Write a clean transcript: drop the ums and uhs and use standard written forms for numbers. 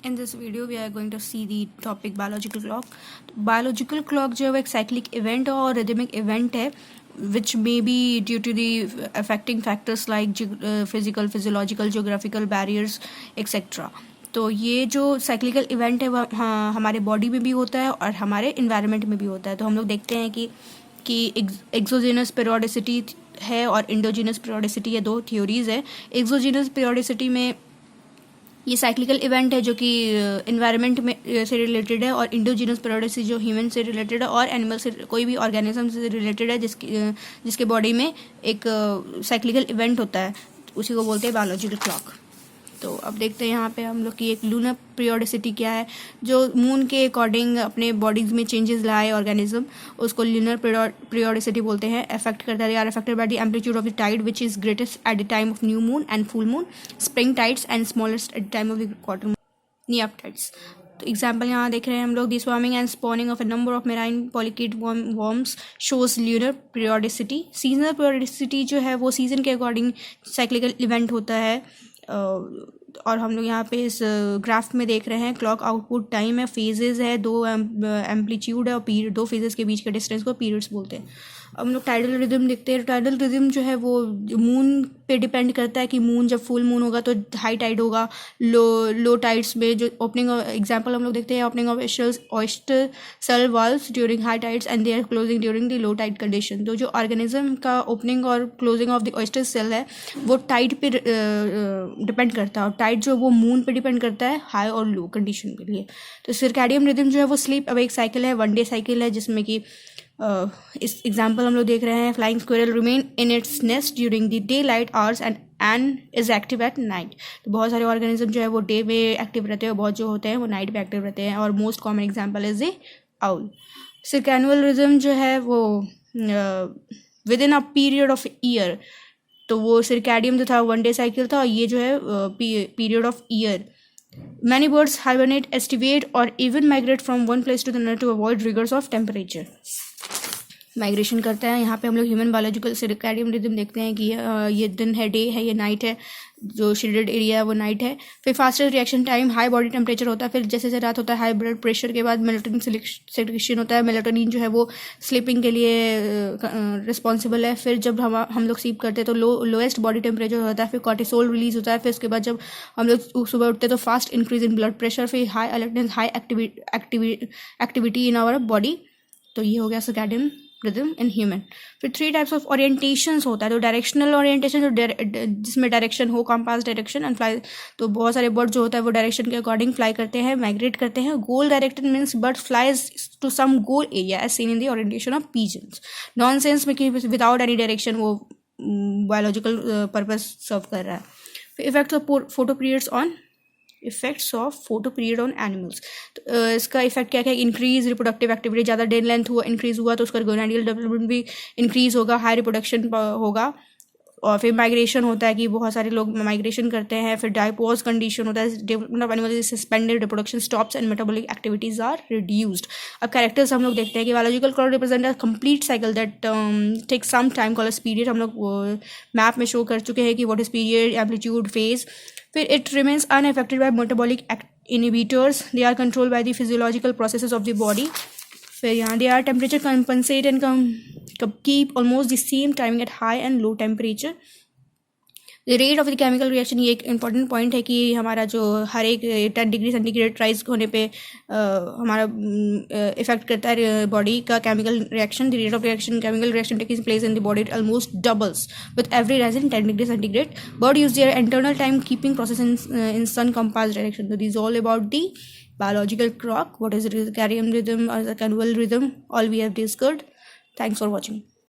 In this video we are going to see the topic biological clock. Biological clock जो है वो एक cyclic event और rhythmic event है which may be due to the affecting factors like physical, physiological, geographical barriers etc. तो ये जो cyclical event है वह हमारे बॉडी में भी होता है और हमारे इन्वायरमेंट में भी होता है. तो हम लोग देखते हैं कि एक्सोजेनस पीरियोडिसिटी है और इंडोजिनस पीरियोडिसिटी, ये दो थ्योरीज है. एक्सोजेनस पीरियोडिसिटी में ये साइक्लिकल इवेंट है जो कि इन्वायरमेंट में से रिलेटेड है, और इंडोजिनस पीरियोडिसिटी जो ह्यूमन से रिलेटेड है और एनिमल से, कोई भी ऑर्गेनिज्म से रिलेटेड है जिसके बॉडी में एक साइक्लिकल इवेंट होता है, उसी को बोलते हैं बायोलॉजिकल क्लॉक. तो अब देखते हैं यहाँ पे हम लोग की एक लूनर पीरियोडिसिटी क्या है, जो मून के अकॉर्डिंग अपने बॉडीज में चेंजेस लाए ऑर्गेनिज्म, उसको लूनर पीरियोडिसिटी बोलते हैं. अफेक्ट करता है, they are affected by the amplitude of the tide which is greatest at the time of new moon and full moon, spring tides and smallest at the time of the quarter moon, neap tides. तो example यहाँ देख रहे हैं हम लोग, the swarming and spawning of a number of marine polychaete worms shows lunar periodicity. Seasonal periodicity जो है वो सीजन के अकॉर्डिंग साइक्लिकल इवेंट होता है. और हम लोग यहाँ पे इस ग्राफ में देख रहे हैं क्लॉक आउटपुट टाइम है, फेजेस है, दो एम्पलीट्यूड है और पीरियड, दो फेजेस के बीच के डिस्टेंस को पीरियड्स बोलते हैं. अब हम लोग टाइडल रिदम देखते हैं. टाइडल रिदम जो है वो मून पे डिपेंड करता है कि मून जब फुल मून होगा तो हाई टाइड होगा, लो टाइड्स में जो ओपनिंग एग्जांपल हम लोग देखते हैं, opening of oyster shell valves during high tides and they are closing during the low tide condition. तो जो ऑर्गेनिज्म का ओपनिंग और closing of the oyster shell है वो टाइड पे डिपेंड करता है, और टाइड जो वो मून पे डिपेंड करता है हाई और लो कंडीशन के लिए. तो सर्कैडियन रिदम जो है वो स्लीप अवेक साइकिल है, वन डे साइकिल है, जिसमें कि इस एग्जाम्पल हम लोग देख रहे हैं, flying squirrel remain in its nest during the day light hours and is active at night. तो बहुत सारे ऑर्गेनिज्म जो है वो डे में एक्टिव रहते हैं और बहुत जो होते हैं वो नाइट में एक्टिव रहते हैं, और most common example is the owl. Circannual rhythm जो है वो within a period of year, तो वो सर्कैडियम जो था वन डे साइकिल था, और ये जो है period of year. Many birds hibernate, estivate, or even migrate from one place to another to avoid rigors of temperature. Migration करता है. यहाँ पे हम लोग ह्यूमन बायोलॉजिकल सर्कैडियन रिदम देखते हैं कि ये दिन है, डे है, ये नाइट है, जो शेडेड एरिया है वो नाइट है. फिर fastest reaction time, high body temperature होता है. फिर जैसे जैसे रात होता है हाई ब्लड प्रेशर के बाद मेलेटोनिन सेक्रेशन होता है. मेलेटोनिन जो है वो स्लीपिंग के लिए रिस्पॉन्सिबल है. फिर जब हम लोग स्लीप करते हैं तो लोएस्ट बॉडी टेम्परेचर होता है. फिर कॉर्टिसोल रिलीज होता है. फिर उसके बाद जब हम लोग सुबह उठते हैं तो fast increase in blood pressure, फिर high alertness, high activity in our body. तो ये हो गया सर्कैडियन रिदम इन ह्यूमन. फिर 3 टाइप्स ऑफ ओरिएंटेशंस होता है. तो डायरेक्शनल ओरिएंटेशन जो जिसमें डायरेक्शन हो, कंपास डायरेक्शन एंड फ्लाई. तो बहुत सारे बर्ड जो होता है वो डायरेक्शन के अकॉर्डिंग फ्लाई करते हैं, माइग्रेट करते हैं. Goal directed means bird flies to some goal area as seen in the orientation of pigeons. Nonsense में कि विदाउट एनी डायरेक्शन वो बायोलॉजिकल पर्पज सर्व कर रहा है. फिर effects of photo periods on animals. तो इसका इफेक्ट क्या है, इंक्रीज रिप्रोडक्टिव एक्टिविटी, ज़्यादा डे लेंथ हुआ, इंक्रीज हुआ तो उसका गोनाडियल डेवलपमेंट भी इंक्रीज होगा, हाई रिप्रोडक्शन होगा. और फिर माइग्रेशन होता है कि बहुत सारे लोग माइग्रेशन करते हैं. फिर डायपोज कंडीशन होता है, development of animal suspended, reproduction stops and metabolic activities are reduced. अब कैरेक्टर्स हम लोग देखते हैं कि biological clock represent a complete cycle that take some time called as period. हम लोग मैप में शो कर चुके हैं कि what is period, amplitude, phase. फिर it remains unaffected by metabolic inhibitors, they are controlled by the physiological processes of the body. फिर यहाँ they are temperature compensate and keep almost the same timing at high and low temperature. The rate of the chemical reaction, ये एक important point है कि हमारा जो हर एक 10 degree centigrade rise होने पे हमारा इफेक्ट करता है बॉडी का chemical reaction. The rate of reaction chemical reaction taking place in the body it almost doubles with every rise in 10 degree centigrade. Bird use their internal time keeping process in sun compass direction. So this is all about the biological clock. What is circadian rhythm or circannual rhythm? All we have discussed. Thanks for watching.